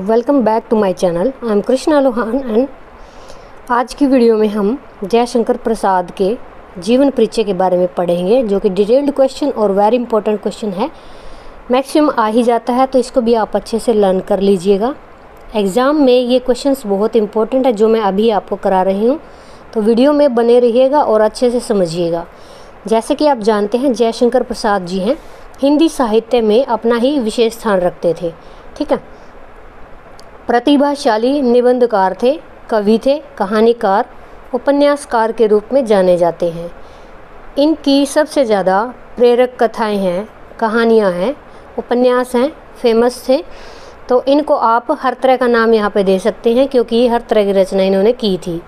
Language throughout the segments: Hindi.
Welcome back to my channel. I am Krishna Lohan and आज की वीडियो में हम जयशंकर प्रसाद के जीवन परिचय के बारे में पढ़ेंगे, जो कि डिटेल्ड क्वेश्चन और वेरी इंपॉर्टेंट क्वेश्चन है। मैक्सिमम आ ही जाता है, तो इसको भी आप अच्छे से लर्न कर लीजिएगा। एग्ज़ाम में ये क्वेश्चंस बहुत इंपॉर्टेंट है जो मैं अभी आपको करा रही हूँ, तो वीडियो में बने रहिएगा और अच्छे से समझिएगा। जैसे कि आप जानते हैं, जयशंकर प्रसाद जी हैं हिंदी साहित्य में अपना ही विशेष स्थान रखते थे। ठीक है, प्रतिभाशाली निबंधकार थे, कवि थे, कहानीकार, उपन्यासकार के रूप में जाने जाते हैं। इनकी सबसे ज़्यादा प्रेरक कथाएं हैं, कहानियां हैं, उपन्यास हैं, फेमस थे। तो इनको आप हर तरह का नाम यहाँ पे दे सकते हैं, क्योंकि हर तरह की रचना इन्होंने की थी।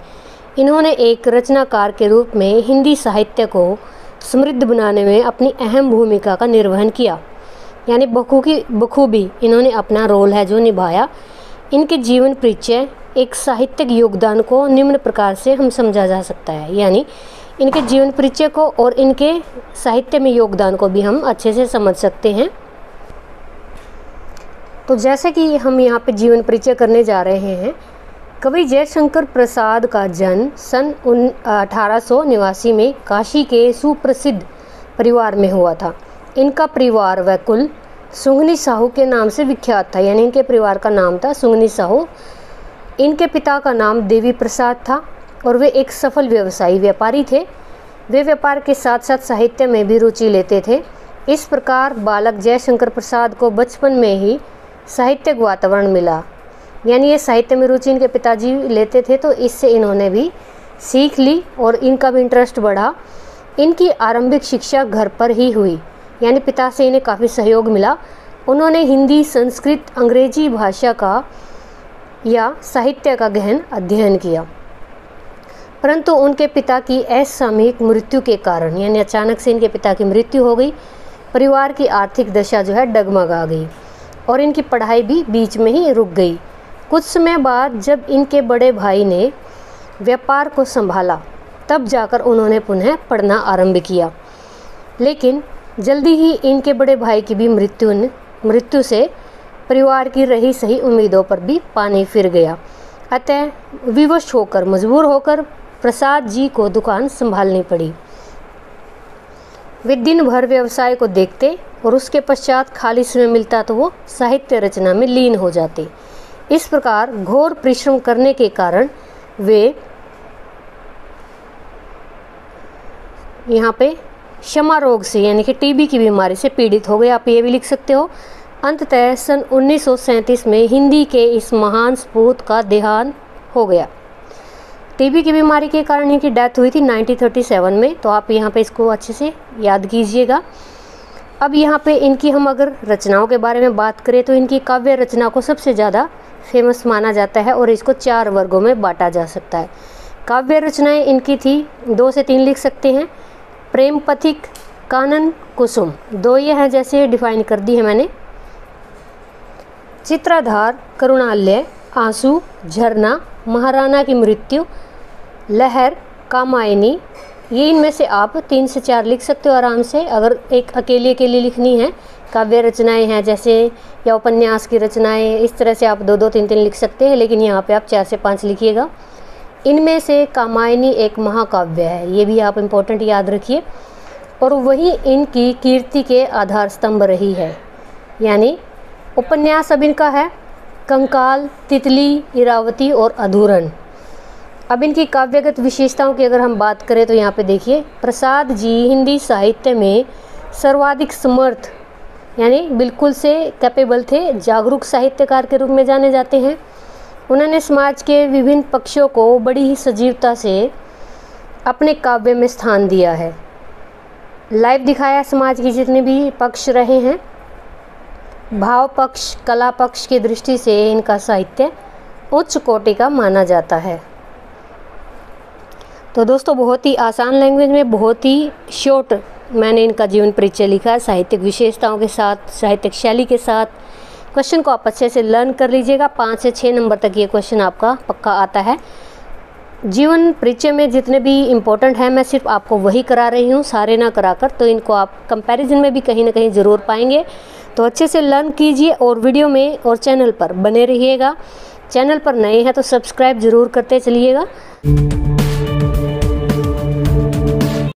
इन्होंने एक रचनाकार के रूप में हिंदी साहित्य को समृद्ध बनाने में अपनी अहम भूमिका का निर्वहन किया, यानी बखूबी इन्होंने अपना रोल है जो निभाया। इनके जीवन परिचय एक साहित्यिक योगदान को निम्न प्रकार से हम समझा जा सकता है, यानी इनके जीवन परिचय को और इनके साहित्य में योगदान को भी हम अच्छे से समझ सकते हैं। तो जैसे कि हम यहाँ पे जीवन परिचय करने जा रहे हैं, कवि जयशंकर प्रसाद का जन्म सन 1889 में काशी के सुप्रसिद्ध परिवार में हुआ था। इनका परिवार व कुल सुंगनी साहू के नाम से विख्यात था, यानी इनके परिवार का नाम था सुंगनी साहू। इनके पिता का नाम देवी प्रसाद था और वे एक सफल व्यवसायी व्यापारी थे। वे व्यापार के साथ साथ साहित्य में भी रुचि लेते थे। इस प्रकार बालक जयशंकर प्रसाद को बचपन में ही साहित्यिक वातावरण मिला, यानी ये साहित्य में रुचि इनके पिताजी लेते थे, तो इससे इन्होंने भी सीख ली और इनका भी इंटरेस्ट बढ़ा। इनकी आरंभिक शिक्षा घर पर ही हुई, यानी पिता से इन्हें काफ़ी सहयोग मिला। उन्होंने हिंदी, संस्कृत, अंग्रेजी भाषा का या साहित्य का गहन अध्ययन किया, परंतु उनके पिता की असामयिक मृत्यु के कारण, यानी अचानक से इनके पिता की मृत्यु हो गई, परिवार की आर्थिक दशा जो है डगमगा गई और इनकी पढ़ाई भी बीच में ही रुक गई। कुछ समय बाद जब इनके बड़े भाई ने व्यापार को संभाला, तब जाकर उन्होंने पुनः पढ़ना आरंभ किया, लेकिन जल्दी ही इनके बड़े भाई की भी मृत्यु से परिवार की रही सही उम्मीदों पर भी पानी फिर गया। अतः विवश होकर, मजबूर होकर प्रसाद जी को दुकान संभालनी पड़ी। वे दिन भर व्यवसाय को देखते और उसके पश्चात खाली समय मिलता तो वो साहित्य रचना में लीन हो जाते। इस प्रकार घोर परिश्रम करने के कारण वे यहाँ पे क्षमा रोग से, यानी कि टीबी की बीमारी से पीड़ित हो गए। आप ये भी लिख सकते हो। अंततः सन 1937 में हिंदी के इस महान सपूत का देहांत हो गया। टीबी की बीमारी के कारण इनकी डेथ हुई थी 1937 में, तो आप यहाँ पे इसको अच्छे से याद कीजिएगा। अब यहाँ पे इनकी हम अगर रचनाओं के बारे में बात करें, तो इनकी काव्य रचना को सबसे ज़्यादा फेमस माना जाता है और इसको 4 वर्गों में बांटा जा सकता है। काव्य रचनाएं इनकी थी 2 से 3 लिख सकते हैं। प्रेम पथिक, कानन कुसुम, 2 ये हैं, जैसे डिफाइन कर दी है मैंने। चित्राधार, करुणालय, आंसू, झरना, महाराणा की मृत्यु, लहर, कामायनी, ये इनमें से आप 3 से 4 लिख सकते हो आराम से। अगर एक अकेले के लिए लिखनी है, काव्य रचनाएं हैं जैसे, या उपन्यास की रचनाएं, इस तरह से आप 2-2, 3-3 लिख सकते हैं, लेकिन यहाँ पे आप 4 से 5 लिखिएगा। इनमें से कामायनी एक महाकाव्य है, ये भी आप इम्पोर्टेंट याद रखिए, और वही इनकी कीर्ति के आधार स्तंभ रही है। यानी उपन्यास अब इनका है कंकाल, तितली, इरावती और अधूरन। अब इनकी काव्यगत विशेषताओं की अगर हम बात करें, तो यहाँ पे देखिए, प्रसाद जी हिंदी साहित्य में सर्वाधिक समर्थ, यानी बिल्कुल से कैपेबल थे, जागरूक साहित्यकार के रूप में जाने जाते हैं। उन्होंने समाज के विभिन्न पक्षों को बड़ी ही सजीवता से अपने काव्य में स्थान दिया है, लाइव दिखाया समाज के जितने भी पक्ष रहे हैं। भाव पक्ष, कला पक्ष की दृष्टि से इनका साहित्य उच्च कोटि का माना जाता है। तो दोस्तों, बहुत ही आसान लैंग्वेज में, बहुत ही शॉर्ट मैंने इनका जीवन परिचय लिखा है, साहित्यिक विशेषताओं के साथ, साहित्यिक शैली के साथ। क्वेश्चन को आप अच्छे से लर्न कर लीजिएगा। 5 से 6 नंबर तक ये क्वेश्चन आपका पक्का आता है। जीवन परिचय में जितने भी इम्पोर्टेंट हैं मैं सिर्फ आपको वही करा रही हूँ, सारे ना कराकर, तो इनको आप कंपैरिजन में भी कहीं ना कहीं ज़रूर पाएंगे। तो अच्छे से लर्न कीजिए और वीडियो में और चैनल पर बने रहिएगा। चैनल पर नए हैं तो सब्सक्राइब ज़रूर करते चलिएगा।